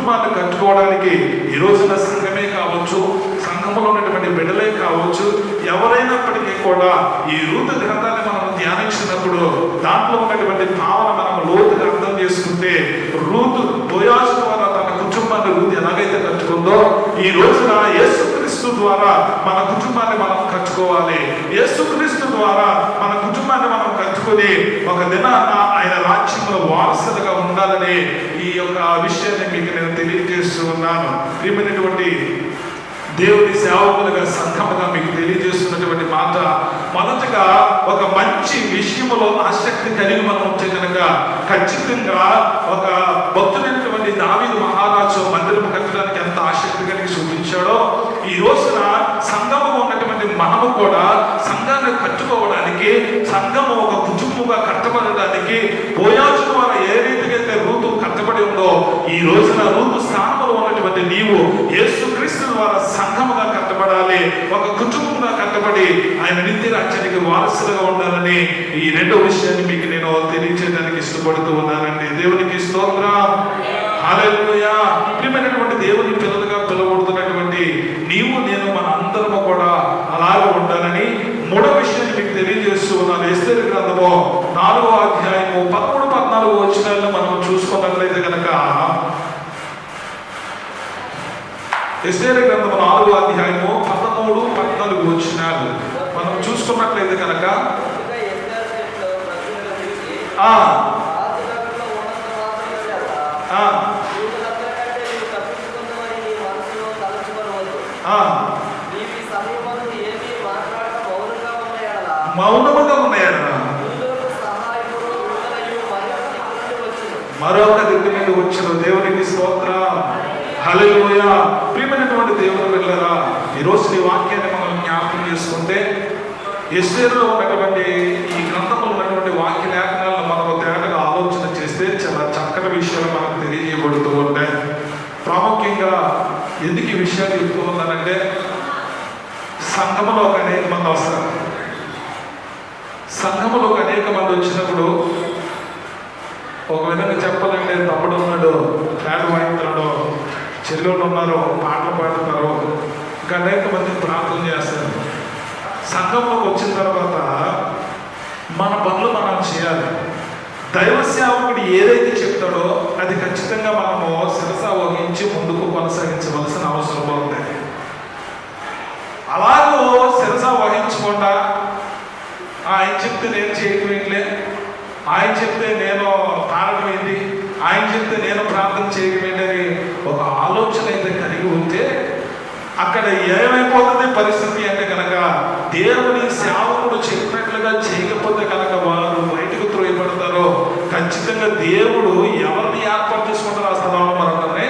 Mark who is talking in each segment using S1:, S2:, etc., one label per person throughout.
S1: కుటుంబాన్ని కట్టుకోవడానికి ఈ రోజున సంఘమే కావచ్చు, సంఘంలో ఉన్నటువంటి బిడ్డలే కావచ్చు, ఎవరైనప్పటికీ కూడా ఈ రూతు గ్రంథాన్ని మనం ధ్యానించినప్పుడు దాంట్లో ఉన్నటువంటి భావన మనం లోతుగా అర్థం చేసుకుంటే, రూతు బోయాజు ద్వారా తన కుటుంబాన్ని రూతు ఎలాగైతే కట్టుకుందో, ఈ రోజున యేసుక్రీస్తు ద్వారా మన కుటుంబాన్ని మనం కట్టుకోవాలి. యేసుక్రీస్తు ద్వారా మన కుటుంబాన్ని మనం కట్టుకుని ఒక దినాన ఆయన రాజ్యంలో వారసులుగా ఉండాలని ఈ యొక్క విషయాన్ని మీకు నేను తెలియజేస్తూ ఉన్నాను. ప్రియమైనటువంటి దేవుని సేవకులుగా, సంఘముగా మీకు తెలియజేస్తున్నటువంటి మాట, మొదటగా ఒక మంచి విషయంలో ఆసక్తి కలిగి మనం ఉంటే కనుక ఖచ్చితంగా ఒక భక్తుడైనటువంటి దావీదు మహారాజు మందిరం కట్టడానికి ఎంత ఆసక్తి కలిగి చూపించాడో, ఈ రోజున సంఘము ఉన్నటువంటి మనము కూడా సంఘాన్ని కట్టుకోవడానికి, సంఘము ఒక కుటుంబంగా కట్టబడడానికి బోయాజు ద్వారా ఏ రీతిగా అయితే రూతు కట్టబడి ఉందో, ఈ రోజున రూతు స్థానంలో ఉన్నటువంటి నీవు యేసుక్రీస్తు ద్వారా సంఘముగా కట్టబడాలి, ఒక కుటుంబంగా కట్టబడి ఆయన నిత్య రాజ్యానికి వారసులుగా ఉండాలని ఈ రెండో విషయాన్ని మీకు నేను తెలియజేయడానికి ఇష్టపడుతూ ఉన్నానండి. దేవునికి స్తోత్రం, హల్లెలూయా. ప్రియమైనటువంటి దేవుని పిల్లలుగా పిలువబడుతున్నటువంటి నీవు నేను మన అందరము కూడా అలాగే ఉండాలని మూడో విషయాన్ని మీకు తెలియజేస్తూ ఉన్నాను. ఎస్తేరు గ్రంథము 4వ అధ్యాయము 13-14 వచనాలను మనం చూసుకున్నట్లయితే కనుక, ఎస్తేరు గ్రంథము 4వ అధ్యాయము 13-14 వచనాలు మనం చూసుకున్నట్లయితే కనుక, మౌనముగా ఉన్నాయట మరొక దిక్కు నుండి వచ్చిన దేవునికి స్తోత్రం, హల్లెలూయా. ప్రియమైనటువంటి దేవుని బిడ్డలారా, ఈరోజు ఈ వాక్యాన్ని మనం జ్ఞాపకం చేసుకుంటే, ఎస్తేరులో ఉన్నటువంటి ఈ గ్రంథంలో ఉన్నటువంటి వాక్య లేఖనాలను మనం తేటగా ఆలోచన చేస్తే చాలా చక్కటి విషయాలు మనకు తెలియజేయబడుతూ ఉంటాయి. ప్రాముఖ్యంగా ఎందుకు ఈ విషయాలు చెప్తూ ఉన్నానంటే, సంఘములోకి అనేక మంది వస్తారు. సంఘములోకి అనేక మంది వచ్చినప్పుడు ఒక విధంగా చెప్పాలంటే, తమ్ముడు ఉన్నాడు, ఫ్యాన్ వాయిస్తున్నాడు, చెల్లెళ్ళు ఉన్నారు, పాటలు పాడుతున్నారు, ఇంకా అనేక మంది ప్రార్థన చేస్తారు. సంఘంలోకి వచ్చిన తర్వాత మన పనులు మనం చేయాలి. దైవ సేవకుడు ఏదైతే చెప్తాడో అది ఖచ్చితంగా మనము శిరస వహించి ముందుకు కొనసాగించవలసిన అవసరం ఉంది. అలాగూ శిరస వహించకుండా ఆయన చెప్తే నేను చేయకపోయింట్లే, ఆయన చెప్తే నేను పాడటం ఏంటి, ఆయన చెప్తే నేను ప్రార్థన చేయకపోయింది అని ఒక ఆలోచన అయితే కలిగి ఉంటే అక్కడ ఏమైపోతుంది పరిస్థితి అంటే కనుక, దేవుని సేవకుడు చెప్పినట్లుగా చేయకపోతే కనుక వారు బయటకు త్రోయబడతారో, ఖచ్చితంగా దేవుడు ఎవరిని ఏర్పాటు చేసుకుంటారో ఆ స్థలంలో మరొకరిని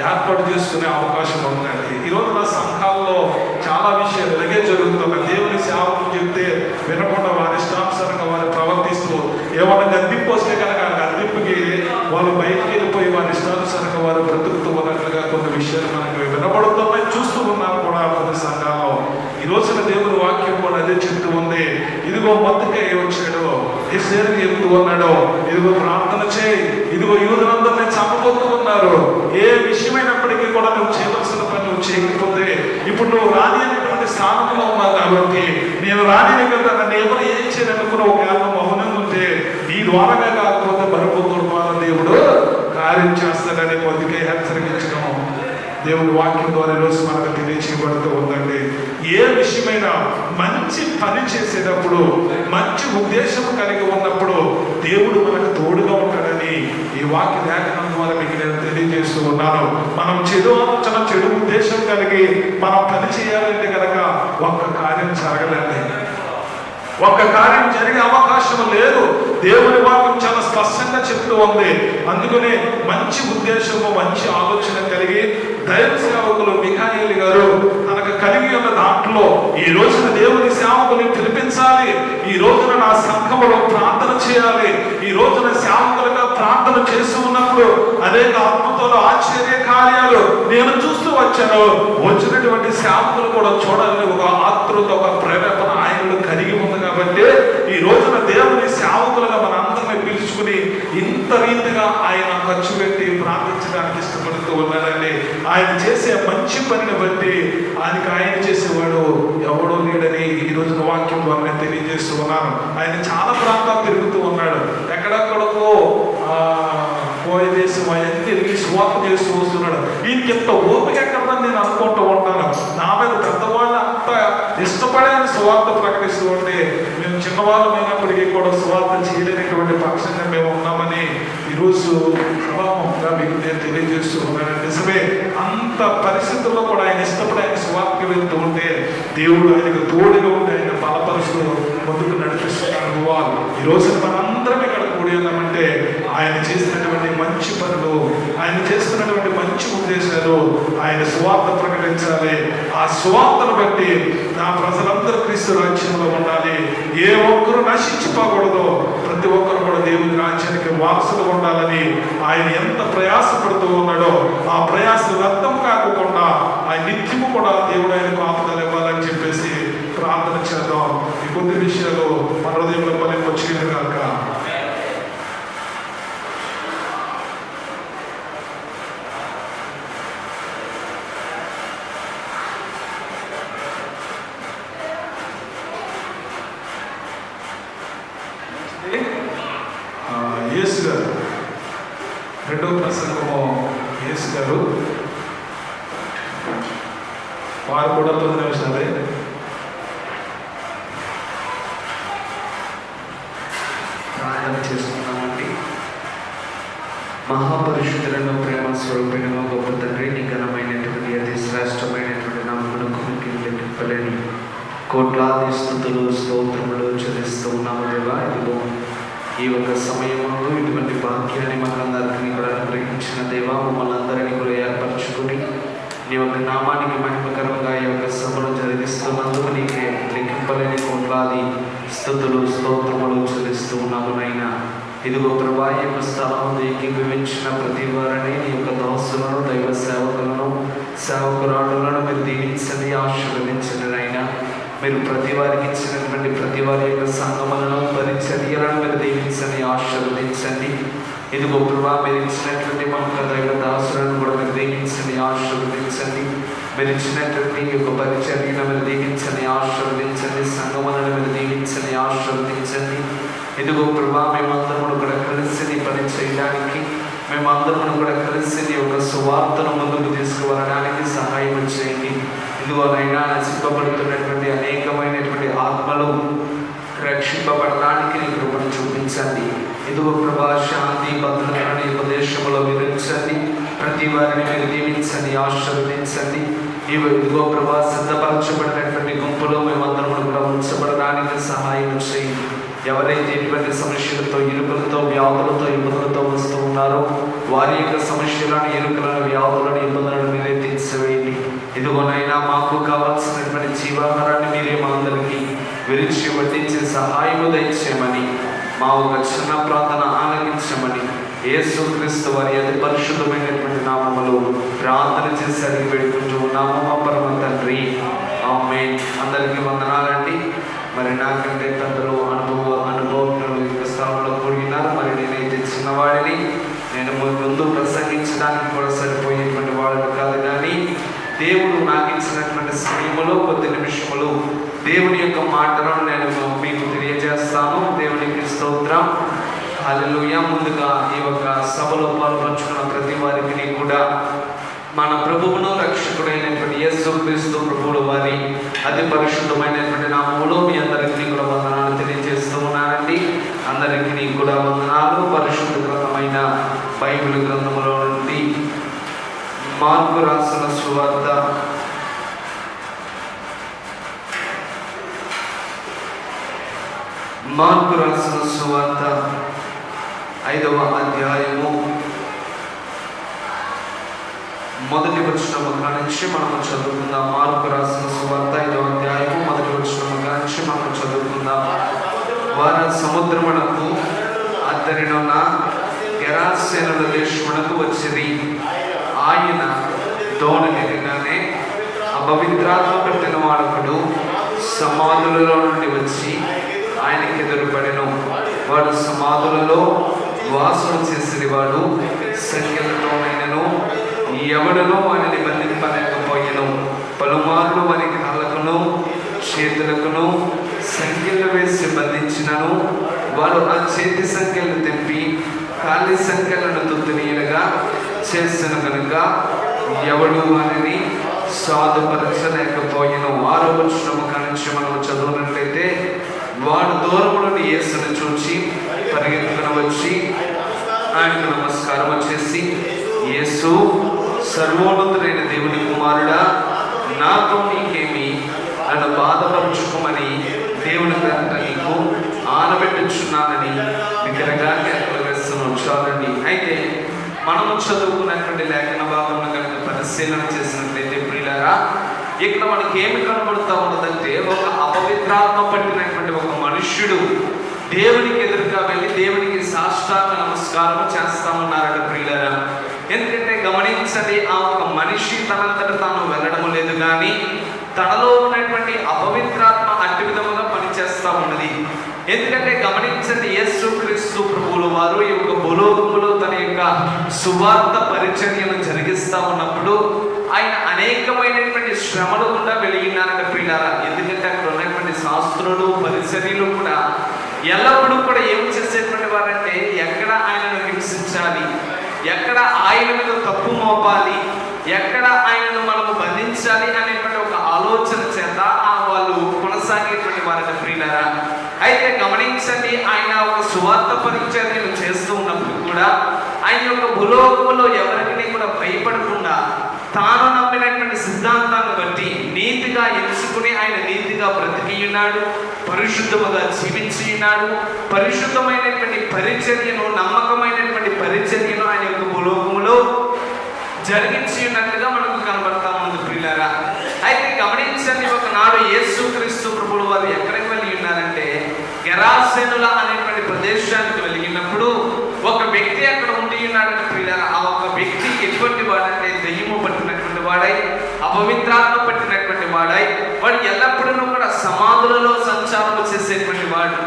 S1: ఏర్పాటు చేసుకునే అవకాశం ఉందండి. ఈరోజు నా సంఘాల్లో చాలా విషయాలు ఇలాగే జరుగుతుంది. దేవుని సేవకుడు చెప్తే వినకుండా వారి ఇష్టానుసారంగా వారు ప్రవర్తిస్తూ, ఏమైనా గద్దింపు వస్తే కనుక ఆ గద్దింపుకి వాళ్ళు బయటికి వెళ్ళిపోయి వారి ఇష్టానుసారంగా వారు బ్రతుకుతూ ఉన్నట్లుగా కొన్ని విషయాలు మనకు వినపడుతున్నాయి, చూస్తూ ఉన్నాం కూడా కొన్ని సంఘాల్లో. ఈ రోజున దేవుని వాక్యం కూడా అదే చెప్తూ ఉంది. ఇదిగో మొత్తకే వచ్చాడు, ఎస్తేరు చెప్తూ ఉన్నాడు, ఇదిగో ప్రార్థన చేయి, ఇదిగో యూదులందరినీ చంపబోతూ ఉన్నారు, ఏ విషయమైనప్పటికీ కూడా నువ్వు చేయవలసిన పని నువ్వు చేయకపోతే, ఇప్పుడు నువ్వు రాని అనేటువంటి స్థానంలో ఉన్నావు కాబట్టి, నేను రాని కదా నన్ను ఎవరు ఏం చేయాలనుకున్న ఒకవేళ మౌనంగా ఉంటే ఈ ద్వారాగా కాకపోతే మరొక ద్వారా దేవుడు కార్యం చేస్తాడని మొదటికే హెచ్చరించడం దేవుడి వాక్యం ద్వారా ఈరోజు మనకు తెలియచేయబడుతూ ఉందండి. ఏ విషయమైనా మంచి పని చేసేటప్పుడు, మంచి ఉద్దేశం కలిగి ఉన్నప్పుడు దేవుడు మనకు తోడుగా ఉంటాడని ఈ వాక్య లేఖనం ద్వారా మీకు నేను తెలియజేస్తూ ఉన్నాను. మనం చెడు ఆలోచన, చెడు ఉద్దేశం కలిగి మనం పని చేయాలంటే కనుక ఒక్క కార్యం జరగలేదు, ఒక్క కార్యం జరిగే అవకాశం లేదు. దేవుని వాక్యం చాలా స్పష్టంగా చెప్తూ ఉంది. అందుకనే మంచి ఉద్దేశము, మంచి ఆలోచన కలిగి దైవ సేవకులు మిఖాయేలు గారు తనకు కలిగి ఉన్న దాంట్లో ఈ రోజున దేవుని సేవకుని పిలిపించాలి, ఈ రోజున నా సంఘములో ప్రార్థన చేయాలి, ఈ రోజున సేవకులుగా ప్రార్థన చేస్తూ ఉన్నప్పుడు అనేక అద్భుతాలు, ఆశ్చర్య కార్యాలు నేను చూస్తూ వచ్చాను. వచ్చినటువంటి సేవకులు కూడా చూడాలని ఒక ఆతృత, ఒక ప్రేరేపణ ఆయనలో కలిగి ఉంది. కాబట్టి ఈ రోజున దేవుని సేవకులుగా మన అందరినీ పిలుచుకుని ఇంత రీతిగా ఆయన ఖర్చు పెట్టి ప్రార్థించడానికి ఇష్టపడుతూ ఉన్నాడండి. ఆయన చేసే మంచి పనిని బట్టి ఆయన చేసేవాడు ఎవడో లేడని ఈ రోజున వాక్యం ద్వారా తెలియజేస్తూ ఉన్నాను. ఆయన చాలా ప్రాంతాలు తిరుగుతూ ఉన్నాడు. ఎక్కడెక్కడికో పోయే దేశం అవన్నీ తిరిగి స్వార్థ చేస్తూ వస్తున్నాడు. ఈయనకి ఎంత ఓపిక ఎక్కడని నేను అనుకుంటూ ఉంటాను. నా మీద పెద్దవాళ్ళు అంత ఇష్టపడే స్వార్థ ప్రకటిస్తూ ఉంటే మేము చిన్నవాళ్ళమైనప్పటికీ కూడా స్వార్థ చేయలేనటువంటి పక్షంగా మేము ఉన్నామని ఈరోజు సభాముఖంగా మీకు నేను తెలియజేస్తూ ఉన్నాను. నిజమే, అంత పరిస్థితుల్లో కూడా ఆయన ఇష్టపడి ఆయన స్వార్థకి వెళ్తూ ఉంటే దేవుడు ఆయనకు తోడుగా ఉండి ఆయన బలపరుస్తూ ముందుకు నడిపిస్తున్న అనుభవాలు ఈ రోజున మనందరం ఇక్కడ కూడి ఉన్నామంటే ఆయన చేసినటువంటి మంచి పనులు, ఆయన చేస్తున్నటువంటి మంచి ఉద్దేశాలు, ఆయన స్వార్థ ప్రకటించాలి. ఆ స్వార్థను బట్టి నా ప్రజలందరూ క్రీస్తు రాజ్యంలో ఉండాలి. ఏ ఒక్కరు నశించిపోకూడదు, ప్రతి ఒక్కరు కూడా దేవుని రాజ్యానికి వారసులు ఉండాలని ఆయన ఎంత ప్రయాసపడుతూ ఉన్నాడో ఆ ప్రయాస వ్యర్థం కాకుండా ఆయన నిత్యము కూడా దేవుడు ఆయన కాపుదలు ఇవ్వాలని చెప్పేసి ప్రార్థన చేద్దాం. ఈ కొద్ది విషయాలు మన హృదయంలో ఫలింపచేయను కాక. యేసు గారు రెండవ ప్రసంగము, యేసు గారు వారు కూడా 9 నిమిషాలే.
S2: ప్రార్థన చేసుకున్నామండి. మహాపరిశుద్ధులను ప్రేమ స్వరూపిణము గొప్ప తండ్రి, నీ ఘనమైనటువంటి అతి శ్రేష్టమైనటువంటి నామమునకు లెక్కింపలేని కోట్లాది స్తుతులు స్తోత్రములు చెల్లిస్తూ ఉన్నాము దేవా. ఇదిగో ఈ యొక్క సమయంలో ఇటువంటి భాగ్యాన్ని మనందరికీ కూడా అనుగ్రహించిన దేవా, మమ్మల్ని అందరినీ కూడా ఏర్పరచుకుని నీ యొక్క నామానికి మహిమకరంగా ఈ యొక్క సభను జరిగిస్తున్నందుకు నీకే లెక్కింపలేని కోట్లాది స్తుతులు స్తోత్రములు చెల్లిస్తూ ఉన్నాము నైనా. ఇదిగో ప్రభా, ఈ యొక్క స్థలంలో ఏకీభవించిన ప్రతి వారిని నీ యొక్క దాసులను, దైవ సేవకులను, సేవకురాళ్ళను మీరు దీవించండి, ఆశీర్వదించండి నైనా. మీరు ప్రతి వారికి ఇచ్చినటువంటి ప్రతి వారి యొక్క సంగమలను, పరిచర్యలను మీరు దీవించండి, ఆశీర్వదించండి. ఇదిగో ప్రభా, మీరు ఇచ్చినటువంటి మా దైవ దాసులను కూడా మీరు దీవించండి, ఆశీర్వదించండి. మీరు ఇచ్చినటువంటి యొక్క పరిచర్యను మీరు దీవించండి, ఆశీర్వదించండి. సంగమలను మీరు దీవించండి, ఆశీర్వదించండి. ఇదిగో ప్రభా, మేమందరము కూడా కలిసి నీ పని చేయడానికి, మేమందరము కూడా కలిసి నీ యొక్క సువార్తను ముందుకు తీసుకువెళ్ళడానికి సహాయం చేయండి. ఇదిగో నైనా నశింపబడుతున్నటువంటి అనేకమైనటువంటి ఆత్మలు రక్షింపబడడానికి నీ కృపను చూపించండి. ఇదిగో ప్రభా, శాంతి భద్రతను ఈ దేశంలో విధించండి. ప్రతి వారిని మీరు దీవించండి, ఆశీర్వదించండి. ఇదిగో ప్రభా, సిద్ధపరచబడినటువంటి గుంపులో మేమందరం కూడా ఉంచబడడానికి సహాయం చేయండి. ఎవరైతే ఎటువంటి సమస్యలతో, ఇరుకులతో, వ్యాధులతో, ఇబ్బందులతో వస్తూ ఉన్నారో వారి యొక్క సమస్యలను, ఇరుకులను, వ్యాధులను, ఇబ్బందులను మీరే తీర్చివేయండి. ఇదిగోనైనా మాకు కావాల్సినటువంటి జీవాహారాన్ని మీరే మా అందరికీ విరిచి వడ్డించే సహాయము దయచేయమని, మా ఒక చిన్న ప్రార్థన ఆలకించమని యేసుక్రీస్తు వారి అతి పరిశుద్ధమైనటువంటి నామములో ప్రార్థన చేసి అడిగి పెట్టుకుంటూ ఉన్నాము మా పరమ తండ్రి, ఆమేన్. అందరికీ వందనాలండి. మరి నాకంటే పెద్దలు అనుభవజ్ఞులు యొక్క స్థలంలో కూడినారు. మరి నేనైతే చిన్నవాడిని, నేను ముందు ప్రసంగించడానికి కూడా సరిపోయేటువంటి వాడిని కాదు. కానీ దేవుడు నాకు ఇచ్చినటువంటి సమయంలో కొద్ది నిమిషములు దేవుని యొక్క మాటలను నేను మీకు తెలియజేస్తాను. దేవునికి స్తోత్రం, హల్లెలూయా. ముందుగా ఈ యొక్క సభలో పాల్పంచుకున్న ప్రతి వారికి కూడా మన ప్రభువును రక్షకుడైనటువంటి యేసుక్రీస్తు ప్రభువుల వారి అతి పరిశుద్ధమైనటువంటి నామములో మీ అందరికీ కూడా వందనాలు తెలియజేస్తూ ఉన్నానండి. అందరికీ కూడా వందనాలు. పరిశుద్ధ గ్రంథమైన బైబిల్ గ్రంథములో నుండి మార్కు రాసిన సువార్త మార్కు రాసిన సువార్త 5వ అధ్యాయము మొదటి వచనము నుంచి మనము చదువుకుందాం. మార్కు రాసిన సువార్త 5వ అధ్యాయము మొదటి వచనము నుంచి మనము చదువుకుందాం. వారు సముద్రమునకు అద్దరినున్న గెరాసేనుల దేశమునకు వచ్చిరి. ఆయన దోణిగానే అపవిత్రాత్మ పట్టిన వాడొకడు సమాధులలో నుండి వచ్చి ఆయనకి ఎదురుపడెను. వాడు సమాధులలో వాసన చేసేవాడు, సంఖ్యలతోనైనను ఎవడునో వారిని బంధింపలేకపోయెను. పలుమార్లు వారికి కాళ్ళకును చేతులకును సంఖ్యలు వేసి బంధించినను వారు ఆ చేతి సంఖ్యలు తెంపి కాలి సంఖ్యలను తుత్తునీయులుగా చేసిన కనుక ఎవడు వారిని సాధుపరచలేకపోయెను. 6వ వచనం కానించి మనం చదువునట్లయితే, వాడు దూరము నుండి యేసును చూచి పరిగెత్తుకుని వచ్చి ఆయనకు నమస్కారం చేసి, యేసు, సర్వోన్నతుడైన దేవుని కుమారుడా, నాతో నీకేమి, నన్ను బాధపరుచుకోమని దేవుని పేరట నీకు ఆనబెట్టుచున్నానని బిగ్గరగా కేకలు వేస్తున్నాం. చాలండి. అయితే మనము చదువుకున్నటువంటి లేఖన భాగంలో కనుక పరిశీలన చేసినట్లయితే ప్రియులారా, ఇక్కడ మనకి ఏమి కనబడుతూ ఉన్నదంటే, ఒక అపవిత్రాత్మ పట్టినటువంటి ఒక మనుష్యుడు దేవునికి ఎదురుగా వెళ్ళి దేవునికి సాష్టాంగ నమస్కారం చేస్తామన్నారట ప్రియులారా. ఎందుకంటే గమనించండి, ఆ ఒక మనిషి తనంతట తాను వెళ్ళడం లేదు, కానీ తనలో ఉన్నటువంటి అపవిత్రాత్మ అట్టి విధముగా పనిచేస్తూ ఉన్నది. ఎందుకంటే గమనించండి, యేసుక్రీస్తు ప్రభువుల వారు ఈ యొక్క భూలోకములో తన యొక్క సువార్త పరిచర్యను జరిగిస్తూ ఉన్నప్పుడు ఆయన అనేకమైనటువంటి శ్రమలు కూడా వెలిగినారట ప్రియులారా. ఎందుకంటే అక్కడ ఉన్నటువంటి శాస్త్రులు పరిచర్యలు కూడా ఎల్లప్పుడూ కూడా ఏం చేసేటువంటి వారంటే, ఎక్కడ ఆయనను హింసించాలి, ఎక్కడ ఆయన మీద తప్పు మోపాలి, ఎక్కడ ఆయనను మనము బంధించాలి అనేటువంటి ఒక ఆలోచన చేత వాళ్ళు కొనసాగేటువంటి వారట ప్రియులారా. అయితే గమనించండి, ఆయన ఒక సువార్త పరిచర్యను చేస్తూ ఉన్నప్పుడు కూడా ఆయన యొక్క భూలోకములో ఎవరికి కూడా భయపడకుండా తాను నమ్మినటువంటి సిద్ధాంతాన్ని బట్టి నీతిగా ఎంచుకుని ఆయన నీతిగా బ్రతికి ఉన్నాడు, పరిశుద్ధముగా జీవించి ఉన్నాడు. పరిశుద్ధమైనటువంటి పరిచర్యను, నమ్మకమైనటువంటి పరిచర్యను ఆయన యొక్క భూలోకములో జరిగించి ఉన్నట్లుగా మనకు కనబడతా ఉంది ప్రియులారా. అయితే గమనించండి, ఒకనాడు యేసుక్రీస్తు ప్రభువుల వారు ఎక్కడికి వెళ్ళి ఉన్నారంటే, గెరాసేనుల అనేటువంటి ప్రదేశానికి వెళ్ళినప్పుడు ఒక వ్యక్తి అక్కడ ఉండి ఉన్నాడంటే ప్రియులారా. ఆ ఒక వ్యక్తి ఎటువంటి వాడంటే, దెయ్యము పట్టినటువంటి వాడై, అపవిత్రాత్మ పట్టినటువంటి వాడై, వాడు ఎల్లప్పుడూ కూడా సమాధులలో సంచారం చేసేటువంటి వాడు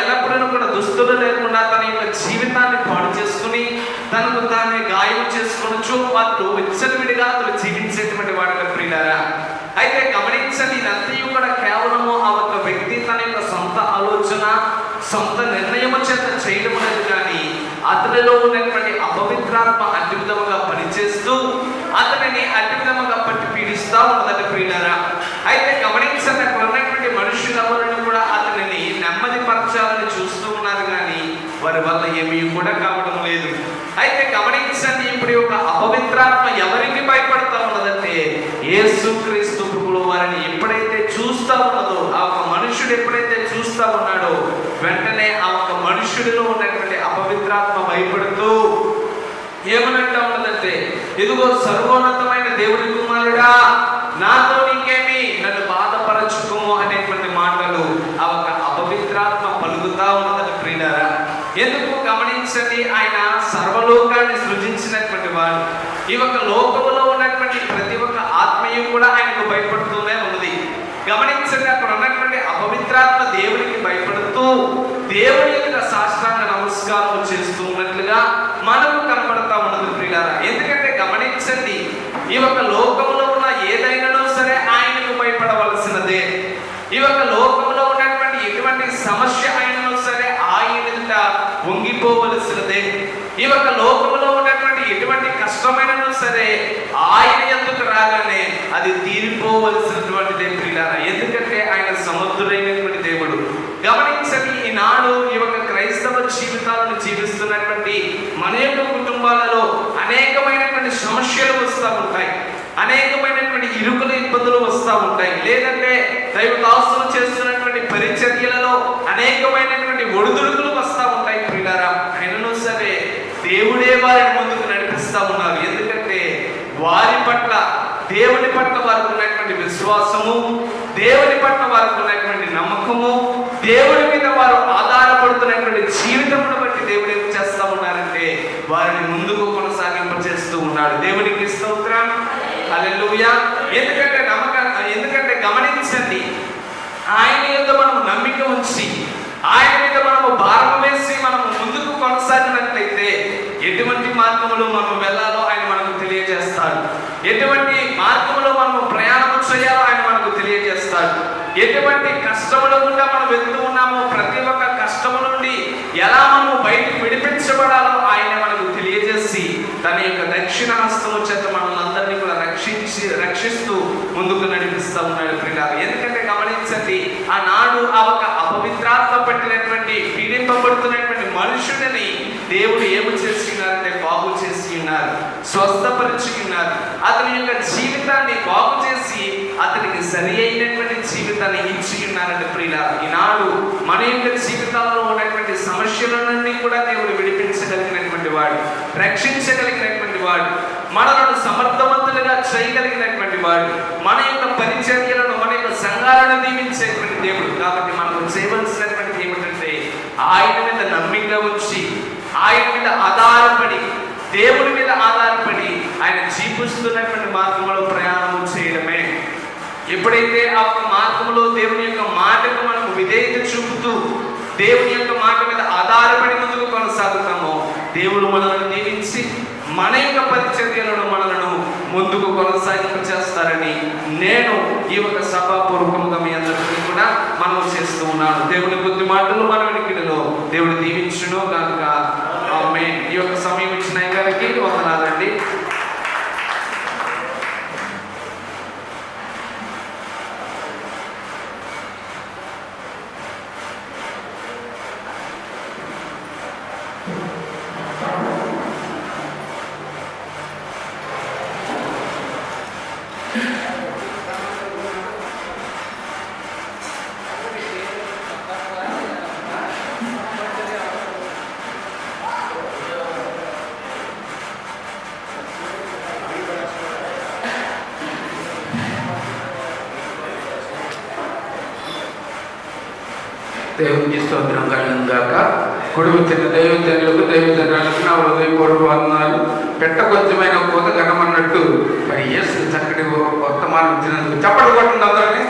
S2: ఎల్లప్పుడూ కూడా దుస్తులు లేకుండా తన యొక్క జీవితాన్ని పాడు చేసుకుని తనకు తానే గాయం చేసుకొనొచ్చు వారు విచ్చలవిడిగా అతను జీవించేటువంటి వాడు ప్రియులారా. అయితే గమనించండి, ఇదంతా కూడా కేవలము ఆ ఒక వ్యక్తి తన యొక్క సొంత ఆలోచన, సొంత నిర్ణయము చేత చేయడం లేదు, కానీ అతనిలో ఉన్నటువంటి అపవిత్రాత్మ అట్టి విధముగా పనిచేస్తూ అతనిని అట్టి విధముగా పట్టి పీడిస్తూ ఉన్నదట ప్రియులారా. అయితే గమనించండి, అక్కడ ఉన్నటువంటి మనుషులెవరిని కూడా అతనిని నెమ్మది పరచాలని చూస్తూ ఉన్నారు, కానీ వారి వల్ల ఏమీ కూడా కావడం లేదు. అయితే గమనించండి, ఇప్పుడు ఒక అపవిత్రాత్మ ఎవరికి భయపడతా ఉన్నదంటే, యేసుక్రీస్తు ప్రభువుల వారిని ఎప్పుడైతే చూస్తా ఉన్నదో, ఆ ఒక మనుషుడు ఎప్పుడైతే చూస్తా ఉన్నాడో, వెంటనే ఆ ఒక మనుషుడిలో ఉన్నటువంటి అపవిత్రాత్మ భయపడుతూ ఏమనంటా ఉన్నదంటే, ఇదిగో సర్వోన్నతమైన దేవుడి కుమారుడా, నాతో నీకేమి, నన్ను బాధపరచుకోము అనేటువంటి మాటలు ఆ ఒక అపవిత్రాత్మ పలుకుతా ఉన్నదట ప్రియులారా. ఎందుకు గమనించండి, ఆయన సర్వలోకాన్ని సృజించినటువంటి వాడు. ఈ ఒక లోకములో ఉన్నటువంటి ప్రతి ఒక్క ఆత్మీయం కూడా ఆయనకు భయపడుతూనే ఉన్నది. గమనించండి, అక్కడ ఉన్నటువంటి అపవిత్రాత్మ దేవునికి భయపడుతూ దేవుని యొక్క సాష్టాంగ నమస్కారం చేస్తూ ఉన్నట్లుగా మనకు కనబడతా ఉన్నది ప్రియులారా. ఎందుకంటే గమనించండి, ఈ ఒక లోకంలో ఉన్న ఏదైనానో సరే ఆయనకు భయపడవలసినదే. ఈ ఒక లోకంలో ఉన్నటువంటి ఎటువంటి సమస్య అయినను సరే ఆయన ఎదుట వంగిపోవలసినదే. ఈ ఒక లోకంలో ఉన్నటువంటి ఎటువంటి కష్టమైనను సరే ఆయన ఎందుకు రాగానే అది తీరిపోవలసినటువంటిదే ప్రియులారా. ఎందుకంటే ఆయన సమర్థుడైనటువంటి దేవుడు. గమనించండి, ఈనాడు ఈ యొక్క క్రైస్తవ జీవితాలను జీవిస్తున్నటువంటి మన యొక్క కుటుంబాలలో అనేకమైనటువంటి సమస్యలు వస్తూ ఉంటాయి, అనేకమైనటువంటి ఇరుకులు ఇబ్బందులు వస్తూ ఉంటాయి. లేదంటే దైవ దాసులు చేస్తున్నటువంటి పరిచర్యలలో అనేకమైనటువంటి ఒడిదుడుకులు వస్తూ ఉంటాయి ప్రియులారా. అయినను సరే దేవుడే వారిని ముందుకు నడిపిస్తూ ఉన్నారు. ఎందుకంటే వారి పట్ల, దేవుని పట్ల వారికి ఉన్నటువంటి విశ్వాసము, దేవుని పట్ల వారికి ఉన్నటువంటి నమ్మకము, దేవుడి మీద వారు ఆధారపడుతున్నటువంటి జీవితమును బట్టి దేవుడు ఏం చేస్తూ ఉన్నారంటే వారిని ముందుకు కొనసాగింపజేస్తూ ఉన్నాడు. దేవునికి స్తోత్రం, హల్లెలూయా. ఎందుకంటే గమనించండి, ఆయన మీద మనము నమ్మిక ఉంచి ఆయన మీద మనము భారం వేసి మనము ముందుకు కొనసాగినట్లయితే ఎటువంటి మార్గములు మనం వెళ్ళాలో ఆయన మనకు తెలియజేస్తా ఎటువంటి మార్గంలో మనము ప్రయాణం చేయాలో ఆయన మనకు తెలియజేస్తాడు. ఎటువంటి కష్టముల గుండా మనం వెళ్తూ ఉన్నామో ప్రతి ఒక్క కష్టము నుండి ఎలా మనము బయటికి విడిపించబడాలో ఆయన మనకు తెలియజేసి తన యొక్క దక్షిణ హస్తము చేత మనల్ని అందరినీ కూడా రక్షిస్తూ ముందుకు నడిపిస్తూ ఉన్నాడు ప్రియులారా. ఎందుకంటే గమనించండి, ఆనాడు ఆ ఒక అపవిత్రాత్మ పట్టినటువంటి పీడింపబడుతున్నటువంటి మనుషుడిని దేవుడు ఏమి చేసి ఉన్నారంటే బాగు చేసి ఉన్నారు, స్వస్థపరిచి ఉన్నారు. అతని యొక్క జీవితాన్ని బాగు చేసి అతనికి సరి అయినటువంటి జీవితాన్ని ఇచ్చి ఉన్నారంటే ప్రియులారా. ఈనాడు మన యొక్క జీవితాల్లో ఉన్నటువంటి సమస్యల నుండి కూడా దేవుడు విడిపించగలిగినటువంటి వాడు, రక్షించగలిగినటువంటి వాడు, మనలను సమర్థవంతులుగా చేయగలిగినటువంటి వాడు, మన యొక్క పరిచర్యలను మన యొక్క సంఘాలను దీవించేటువంటి దేవుడు. కాబట్టి మనం చేయవలసినటువంటి ఏమిటంటే ఆయన మీద నమ్మిక ఉంచి, ఆయన మీద ఆధారపడి, దేవుడి మీద ఆధారపడి ఆయన చూపిస్తున్నటువంటి మార్గంలో ప్రయాణం చేయడమే. ఎప్పుడైతే ఆ మార్గంలో దేవుని యొక్క మాటకు మనము విధేయత చూపుతూ దేవుని యొక్క మాట మీద ఆధారపడి ముందుకు కొనసాగుతామో దేవుడు మనల్ని దీవించి మన యొక్క పరిచర్యలను మనలను ముందుకు కొనసాగింపు చేస్తారని నేను ఈ ఒక సభాపూర్వకంగా మీ అందరికీ కూడా మనం చేస్తూ ఉన్నాను. దేవుని కొద్ది మాటలు మన వెనుకలో దేవుడు దీవించును కనుక ఆమేన్. ఈ యొక్క సమయం ఇచ్చిన గారికి వందనాలండి.
S3: దేవునికి స్తోత్రం కలుగును గాక. కుడి వచ్చిన దైవజనులకు దైవజనులకు నా హృదయపూర్వక వందనాలు. పెట్టకొచ్చమైన కోత గణమన్నట్టు మరి యేసు చక్కటి వర్తమానం ఇచ్చినందుకు చప్పట్లు కొట్టండి అందరినీ.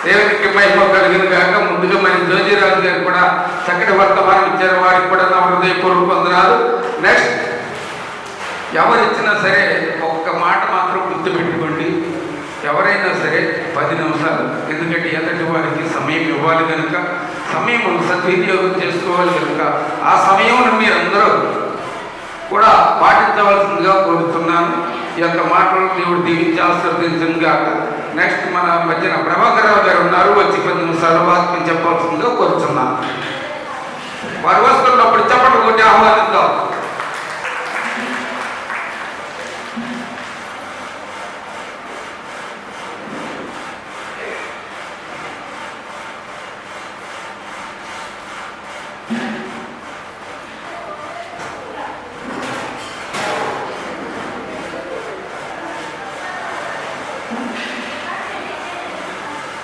S3: దేవునికి మహిమ కలుగును గాక. ముందుగా మరి జోజీరాజు గారు కూడా చక్కటి వర్తమానం ఇచ్చారు, వారికి కూడా నా హృదయపూర్వక వందనాలు. నెక్స్ట్ ఎవరిచ్చినా సరే ఒక్క మాట మాత్రం గుర్తుపెట్టుకోండి, ఎవరైనా సరే 10 నిమిషాలు, ఎందుకంటే ఎదుటి వారికి సమయం ఇవ్వాలి కనుక, సమయం సద్వినియోగం చేసుకోవాలి కనుక ఆ సమయం మీరందరూ కూడా పాటించవలసిందిగా కోరుతున్నాను. ఈ యొక్క మాటలు దేవుడు దీవించి ఆశీర్వదించను గాక. నెక్స్ట్ మన మధ్యన ప్రభాకర్ రావు గారు ఉన్నారు, వచ్చి 10 నిమిషాలు వాక్యం చెప్పాల్సిందిగా కోరుతున్నాను. వారు వస్తున్నప్పుడు చప్పట్లు కొట్టి ఆహ్వానిద్దాం.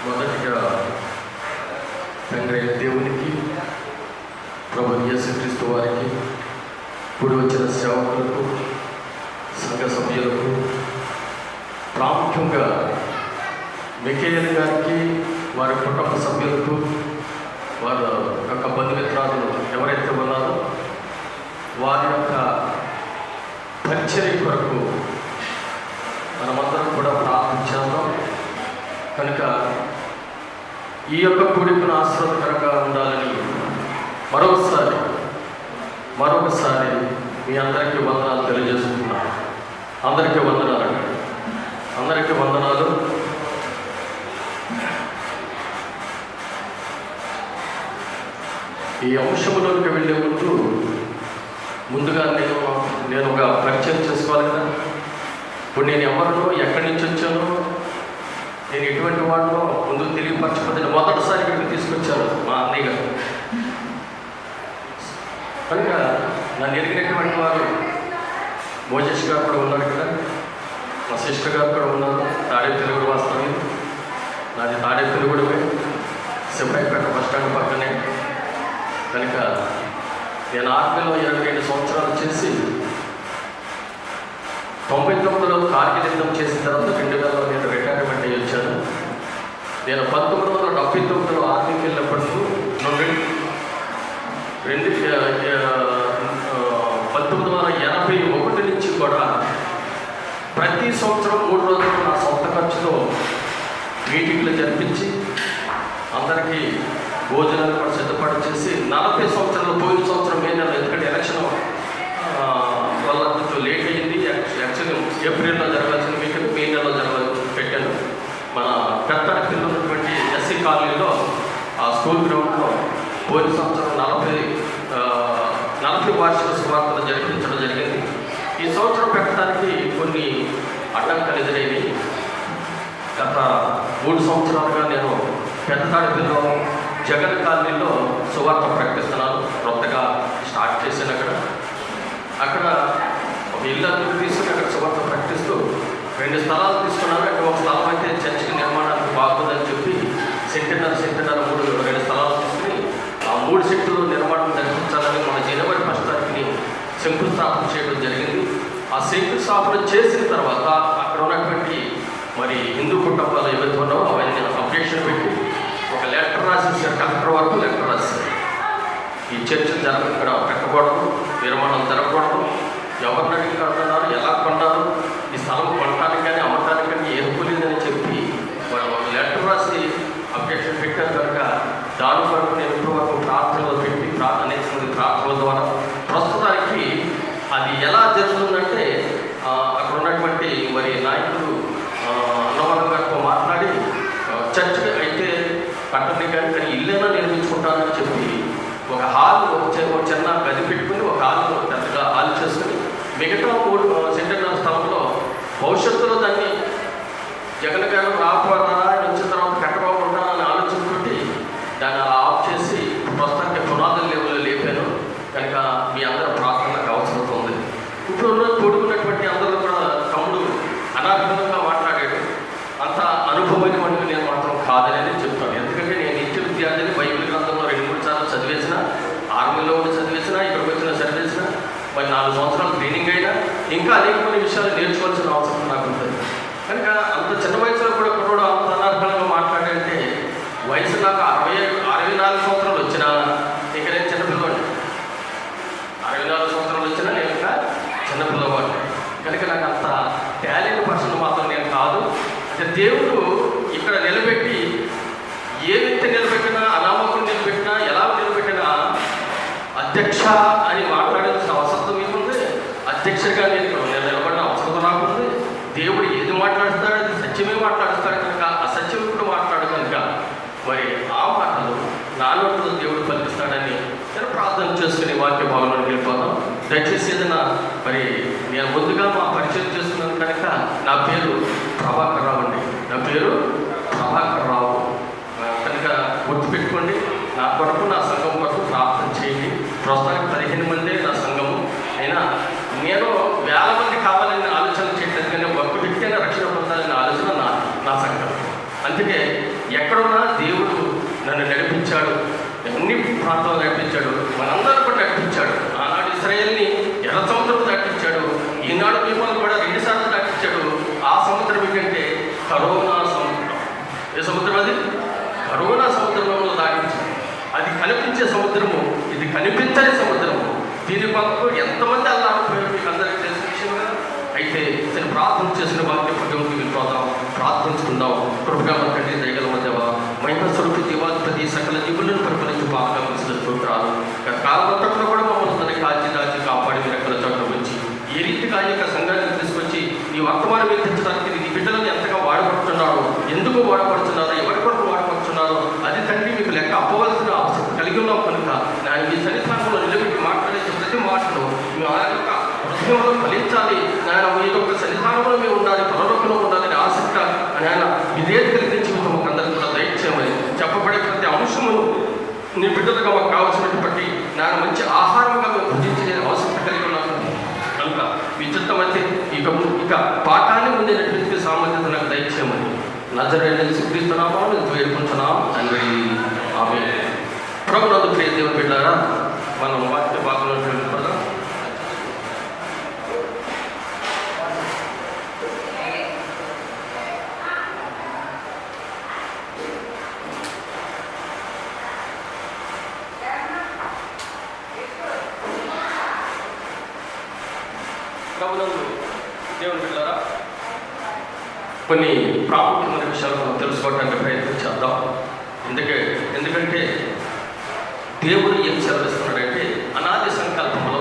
S4: మొదటిగా తండ్రి దేవునికి, ప్రభు యేసుక్రీస్తు వారికి, కూడి వచ్చిన సేవకులకు, సంఘ సభ్యులకు, ప్రాముఖ్యంగా మిఖేల్ గారికి, వారి కుటుంబ సభ్యులకు, వారి యొక్క బంధుమిత్రాలు ఎవరైతే ఉన్నారో వారి యొక్క పరిచర్య కొరకు మనమందరం కూడా ప్రార్థించాము. కనుక ఈ యొక్క కూడికను ఆశీర్వాదకరంగా ఉండాలని మరొకసారి మీ అందరికీ వందనాలు తెలియజేస్తున్నాను. అందరికీ వందనాలండి, అందరికీ వందనాలు. ఈ అంశంలోకి వెళ్ళే ముందుగా నేను ఒక పరిచయం చేసుకోవాలి కదా. ఇప్పుడు నేను ఎవరినో, ఎక్కడి నుంచి వచ్చానో, నేను ఎటువంటి వాడినో ముందుకు తెలియపరచకపోతే మొదటిసారి ఇక్కడికి తీసుకొచ్చారు మా అన్నయ్య గారు. కనుక నన్ను ఎరిగినటువంటి వారు మోజేష్ గారు కూడా ఉన్నారు కదా, మా సిస్టర్ గారు కూడా ఉన్నారు. తాడేపల్లి వాస్తవం, నాది తాడేపల్లి కూడా సిబ్బాయిపేట బస్ స్టాండ్ పక్కనే. కనుక నేను ఆర్మీలో 22 సంవత్సరాలు చేసి 99లో కార్గిల్ యుద్ధం చేసిన తర్వాత 2000లో నేను రిటైర్మెంట్ అయ్యి వచ్చాను. నేను 1979లో ఆర్మీకి వెళ్ళినప్పుడు 1981 నుంచి కూడా ప్రతి సంవత్సరం 3 రోజులు నా సొంత ఖర్చుతో మీటింగ్లు జరిపించి అందరికీ భోజనాలు కూడా సిద్ధపాటు చేసి 40 సంవత్సరాలు పోయిన సంవత్సరం మే నెల, ఎందుకంటే ఎలక్షన్ వల్ల లేట్ అయ్యింది. యాక్చువల్లీ ఏప్రిల్లో జరగాల్సిన మీటింగ్ మే నెలలో పెట్టాను. మన పెద్దపల్లిలో ఉన్నటువంటి ఎస్సీ కాలనీలో ఆ స్కూల్ గ్రౌండ్లో పోయిన సంవత్సరం 40 వార్షిక శుభార్తలు జరిపించడం జరిగింది. ఈ సంవత్సరం పెట్టడానికి కొన్ని అడ్డంకాలు ఎదురైనవి. గత 3 సంవత్సరాలుగా నేను పెద్దపల్లిలో జగన్ కాలనీలో సువార్త ప్రకటిస్తున్నాను. కొత్తగా స్టార్ట్ చేశాను. అక్కడ ఒక ఇల్లు అందుకు తీసుకుని అక్కడ సువార్త ప్రకటిస్తూ 2 స్థలాలు తీసుకున్నాను. అక్కడ ఒక స్థలం అయితే చర్చికి నిర్మాణానికి బాగుందని చెప్పి సెంటున్నర 2 స్థలాలు తీసుకుని ఆ 3 సెంట్లు నిర్మాణం జరిపించాలని మన జనవరి 1 తారీఖుని శంకుస్థాపన చేయడం జరిగింది. ఆ శంకుస్థాపన చేసిన తర్వాత అక్కడ ఉన్నటువంటి మరి హిందూ కుటుంబాలు ఏవైతే ఉన్నావో అవన్నీ అప్డేషన్ పెట్టి ఒక లెటర్ రాసేసారు. కలెక్టర్ వరకు లెటర్ రాశారు. ఈ చర్చలు ఇక్కడ పెట్టకూడదు, నిర్మాణం జరగకూడదు, ఎవరిని అడిగి కడుతున్నారు, ఎలా కొన్నారు, ఈ స్థలం కొనడానికి కానీ అమ్మటానికి కానీ ఏర్పలేదని చెప్పి వాళ్ళు లెటర్ రాసి అప్డేషన్ పెట్టారు. కనుక దాని వరకు నేను ఇప్పటివరకు ప్రార్థనలు పెట్టి అనేక మంది ప్రార్థనల ద్వారా ప్రస్తుతానికి అది ఎలా జరుగుతుందంటే అక్కడ ఉన్నటువంటి మరి నాయకులు అన్నవరం గారితో మాట్లాడి చర్చ్ అయితే కట్టని కానీ ఇల్లైనా నిర్మించుకుంటానని చెప్పి ఒక హాల్ ఒక చిన్న గది పెట్టుకుని ఒక హాల్ పెద్దగా హాల్ చేసుకుని మిగతా 3 సెంటున్నర స్థలంలో భవిష్యత్తులో దాన్ని జగన్ గారు రాకపోరా వచ్చిన తర్వాత కట్టకుండా అని ఆలోచనతోటి దాన్ని అలా ఆఫ్ చేసి ప్రస్తుతానికి పునాదుల లెవెల్లో లేపాను. కనుక మీ అందరూ ప్రార్థనకు అవసరం ఉంది. ఇప్పుడు తోడుకున్నటువంటి అందరూ కూడా తమ్ముడు అనార్థంగా మాట్లాడాడు. అంత అనుభవమైనటువంటి నేను మాత్రం కాదనేది చెప్తాను. ఎందుకంటే నేను నిత్య విద్యార్థిని. బైబిల్ గ్రంథంలో 2-3 సార్లు చదివేసిన, ఆర్మీలో ఉండి చదివేసిన, ఇక్కడికి వచ్చిన చదివేసిన, మరి 4 సంవత్సరాలు ట్రైనింగ్ అయినా ఇంకా అనేకమైన విషయాలు నేర్చుకోవాల్సిన అవసరం నాకు ఉంటుంది. కనుక అంత చిన్న వయసులో కూడా కుర్రోడు అంత అనార్థంగా మాట్లాడంటే వయసు నాకు 64 సంవత్సరాలు వచ్చినా ఇక నేను చిన్నపిల్లవాడిని. 64 సంవత్సరాలు వచ్చినా నేను ఇంకా చిన్నపిల్లవాడిని. కనుక నాకు అంత టాలెంట్ పర్సన్ మాత్రం నేను కాదు. అంటే దేవుడు ఇక్కడ నిలబెట్టి ఏ వ్యక్తి నిలబెట్టినా, అనామకులు నిలబెట్టినా, ఎలా నిలబెట్టినా అధ్యక్ష అని మాట్లాడాల్సిన అవసరం మీకుంది. అధ్యక్షగా నేను నిలబడిన అవసరం నాకుంది. దేవుడు ఏది మాట్లాడుతాడు అది సత్యమే మాట్లాడుతాడు. కనుక అసత్యం కూడా మాట్లాడు. కనుక మరి ఆ మాటలు నా నోటితో దేవుడు పలికిస్తాడని నేను ప్రార్థన చేసుకుని వాక్య భావనలోకి వెళ్ళిపోతాం. దయచేసి ఏదైనా మరి నేను ముందుగా మా పరిచయం చేసుకున్నాను కనుక నా పేరు ప్రభాకర్ రావు అండి. నా పేరు ప్రభాకర్ రావు. కనుక గుర్తుపెట్టుకోండి. నా కొరకు, నా సంఘం కొరకు ప్రార్థన చేయండి. ప్రస్తుతానికి 15 మందే నా సంఘము. అయినా నేను 1000 మంది కావాలని ఆలోచన చేయట్లేదు. కానీ ఒక్క వ్యక్తి అయినా రక్షణ పొందాలనే ఆలోచన నా సంఘం. అందుకే ఎక్కడున్నా దేవుడు నన్ను నడిపించాడు. అన్ని ప్రాంతాలు నడిపించాడు. మనందరూ కూడా నడిపించాడు. ఆనాడు ఇశ్రాయేల్ని ఎర్ర సముద్రం దాటించాడు. ఈనాడు మిమ్మల్ని కూడా 2 సార్లు దాటించాడు. ఆ సముద్రం ఏంటంటే కరోనా సముద్రం. ఏ సముద్రం అది? కరోనా సముద్రంలో దాటించాడు. అది కనిపించే సముద్రము, ఇది కనిపించని సముద్రము. దీని పక్కకు ఎంతమంది అల్లాడిపోయారు మీకు అందరికీ తెలిసిన విషయం కదా. అయితే నేను ప్రార్థన చేసిన వాక్య పద్యంకి వెళ్ళిపోదాం, ప్రార్థించుకుందాం. కృపగా తండ్రి, దయగల మధ్యవా, మహిమ స్వరూపి దేవాధిపతి, సకల జీవులను పరిపాలించి బాగా కలిసిన స్తోత్రాలు. కాలంలో కూడా మమ్మల్ని తన కాల్చి దాచి కాపాడి మీరు ఎక్కడ చోట్ల వచ్చి ఏ రీతిగా ఈ యొక్క సంఘాన్ని తీసుకొచ్చి నీ వర్తమానం ఎత్తించడానికి నీ బిడ్డలను ఎంతగా వాడబడుతున్నారో, ఎందుకు వాడబడుతున్నారో, ఎవరి కొరకు వాడబడుతున్నారో అది తండ్రి మీకు లెక్క అవ్వవలసిన అవసరం కలిగి ఉన్నాం. కనుక నేను మీ సన్నిధానంలో నిలబెట్టి మాట్లాడే ప్రతి మాటలో మీ ఆ యొక్క హృదయంలో ఫలించాలి. నాయన మీ యొక్క సన్నిధానంలో మేము ఉండాలి, పరలోకంలో ఉండాలని ఆసక్త నాయన విధేయత కలిగిన జీవితం మాకు అందరికీ కూడా దయచేయమని చెప్పబడే ప్రతి అంశమును నీ బిడ్డలుగా మాకు కావాల్సినటువంటి నాయన మంచి ఆహారంగా మేము భుజించే అవసరం కలిగి ఉన్నాము. కనుక మీ చిత్తమైతే ఇక పాఠాన్ని ముందేటటువంటి సామర్థ్యత నాకు దయచేయమని నజరేయుడైన యేసుక్రీస్తు నామమున వేడుకుంటున్నాం తండ్రి. ఆమేన్. ప్రభునందు ప్రియ దేవుని బిడ్డలారా, మనం వాక్య భాగంలో వెళ్ళిపోదాం. ప్రభునందు దేవుని బిడ్డలారా, కొన్ని ప్రాముఖ్యమైన విషయాలు మనం తెలుసుకోవడానికి ప్రయత్నం చేద్దాం. ఎందుకంటే దేవుడు ఏం సెలవిస్తున్నాడంటే అనాది సంకల్పంలో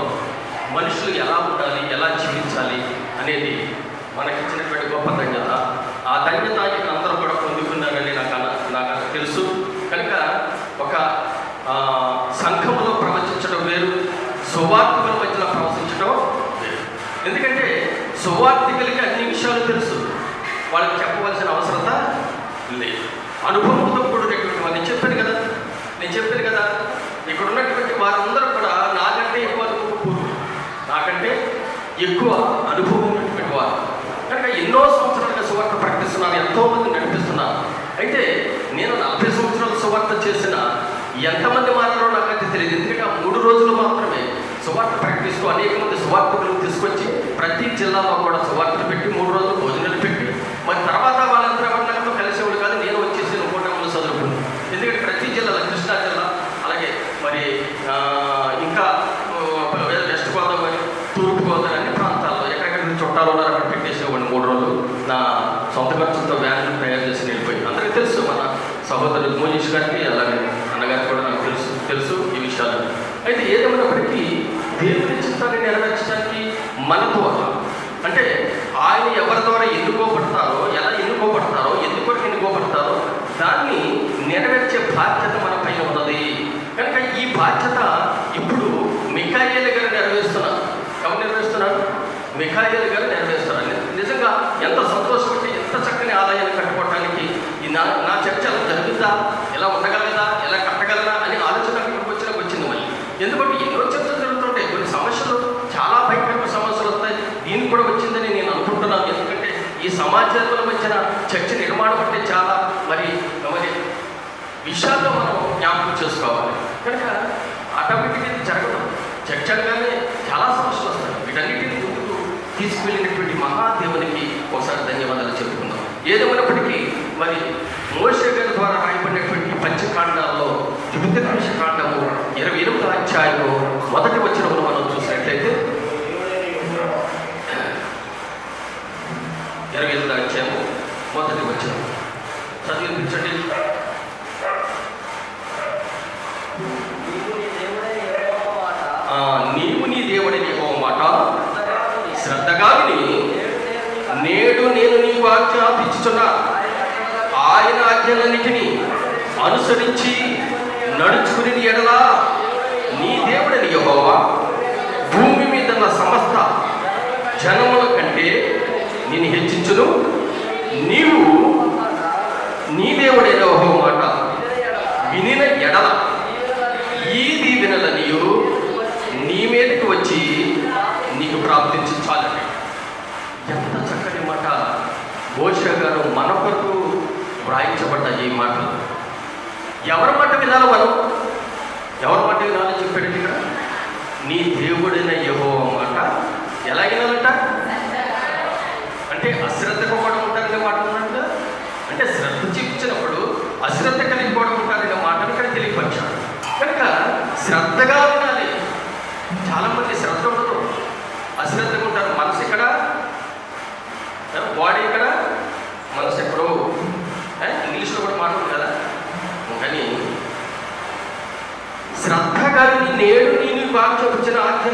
S4: మనుషులు ఎలా ఉండాలి, ఎలా జీవించాలి అనేది మనకిచ్చినటువంటి గొప్ప ధన్యత. ఆ ధన్యత ఇక్కడ అందరూ కూడా పొందుకున్నారని నాకు తెలుసు. కనుక ఒక సంఘంలో ప్రవచించడం వేరు, సువార్థికుల మధ్యలో ప్రవచించడం వేరు. ఎందుకంటే సువార్థికులకి అన్ని విషయాలు తెలుసు, వాళ్ళకి చెప్పవలసిన అవసరత లేదు. అనుభవంతో కూడినటువంటి వాళ్ళు నేను చెప్పాను కదా ఇక్కడ ఉన్నటువంటి వారందరూ కూడా నాకంటే ఎక్కువ అనుభవం ఉన్నటువంటి వారు. కనుక ఎన్నో సంవత్సరాలుగా సువార్త ప్రకటిస్తున్నారు, ఎంతోమంది నడిపిస్తున్నారు. అయితే నేను 40 సంవత్సరాలు సువార్త చేసిన ఎంతమంది మాత్రమో నాకైతే తెలియదు. ఎందుకంటే ఆ 3 రోజులు మాత్రమే సువార్త ప్రకటిస్తూ అనేక మంది సువార్తకులను తీసుకొచ్చి ప్రతి జిల్లాలో కూడా సువార్తలు పెట్టి 3 రోజులు భోజనాలు పెట్టి మరి తర్వాత వాళ్ళందరూ ఎవరితో కలిసేవాడు కాదు. నేను వచ్చేసి కూటమిలో చదువుకున్నాను. ఎందుకంటే ప్రతి జిల్లాలో కృష్ణా జిల్లా, అలాగే మరి ఇంకా వెస్ట్ గోదావరి, తూర్పు గోదావరి అన్ని ప్రాంతాల్లో ఎక్కడెక్కడ చుట్టాలు ఉన్నారు అక్కడ పెట్టేసేవాడిని 3 రోజులు. నా సొంత ఖర్చులతో వ్యాన్లు తయారు చేసి వెళ్ళిపోయి. అందరికీ తెలుసు, మన సహోదరుడు మోనీష్ గారికి అలాగే అన్నగారికి కూడా నాకు తెలుసు ఈ విషయాలు. అయితే ఏదేమైనప్పటికీ దేవుని చిత్తాన్ని నెరవేర్చడానికి మన ద్వారా, అంటే ఆయన ఎవరి ద్వారా ఎన్నుకోబడతారో, ఎలా ఎన్నుకోబడతారో, ఎందుకు ఎన్నుకోబడతారో దాన్ని నెరవేర్చే బాధ్యత మన పైన ఉన్నది. కనుక ఈ బాధ్యత ఇప్పుడు మిఖాయేలు గారు నెరవేరుస్తున్నారు. ఎవరు నెరవేరుస్తున్నారు? మిఖాయేలు గారు నెరవేరుస్తున్నారు. నిజంగా ఎంత సంతోషం అంటే, ఎంత చక్కని ఆదాయాన్ని కట్టుకోవడానికి నా చర్చ అలా జరుగుతుందా, ఎలా ఉండగలదా, ఎలా కట్టగలదా అని ఆలోచన వచ్చింది మళ్ళీ. ఎందుకంటే ఎన్నో చర్చలు జరుగుతుంటాయి, కొన్ని సమస్యలు, చాలా భయంకరమైన సమస్యలు వస్తాయి. దీనికి కూడా వచ్చిందని నేను అనుకుంటున్నాను. ఎందుకంటే ఈ సమాజాల మధ్యన చర్చ నిర్మాణం అంటే చాలా మరి విషయాల్లో మనం జ్ఞాపకం చేసుకోవాలి. కనుక ఆటోమేటిక్గా ఇది జరగడం, చర్చ అనగానే చాలా సమస్యలు వస్తాయి. వీటన్నిటిని ముందుకు తీసుకువెళ్ళినటువంటి మహాదేవునికి ఒకసారి ధన్యవాదాలు చెప్పుకుందాం. ఏదేమైనప్పటికీ మరి మోషే గారి ద్వారా రాయబడినటువంటి పంచకాండాల్లో ద్వితీయోపదేశ కాండము 28వ అధ్యాయము 1వ వచనమును మనం చూసినట్లయితే, 28వ అధ్యాయము 1వ వచనం చదివించండి. నీవు నీ దేవుడైన యెహోవా మాట శ్రద్ధగా విని నేడు నేను నీకు ఆజ్ఞాపించుచున్నా ఆయన ఆజ్ఞలన్నిటినీ అనుసరించి నడుచుకుని ఎడలా నీ దేవుడైన యెహోవా భూమి మీద ఉన్న సమస్త జనముల కంటే నిన్ను హెచ్చించును. నీవు నీ దేవుడైన యెహోవా మాట వినిన ఎడల ఈ దీవెనలనియు నీ మీదకి వచ్చి నీకు ప్రాప్తించాలండి. ఎంత చక్కని మాట మోషే గారు మన కొరకు వ్రాయించబడ్డ ఈ మాటలు. ఎవరి మాట వినాలి మనం? ఎవరి మాట వినాలని చెప్పాడు ఇక్కడ? నీ దేవుడైన యెహోవా మాట ఎలా వినాలంట? అంటే అశ్రద్ధగా కూడా ఉంటారనే మాట ఉన్నట్టు, అంటే శ్రద్ధ చూపించినప్పుడు అశ్రద్ధ కలిగిపోవడం ఉంటారనే మాటను ఇక్కడ తెలియపరిచాడు. కనుక శ్రద్ధగా వినాలి. చాలామంది శ్రద్ధ ఉండదు, అశ్రద్ధగా ఉంటారు. మనసు ఇక్కడ, బాడీ ఇక్కడ, మనసు ఎక్కడో. ఇంగ్లీష్లో కూడా మాట ఉంది కదా. కానీ శ్రద్ధగా నేడు నేను బాగా చూపించిన ఆజ్ఞ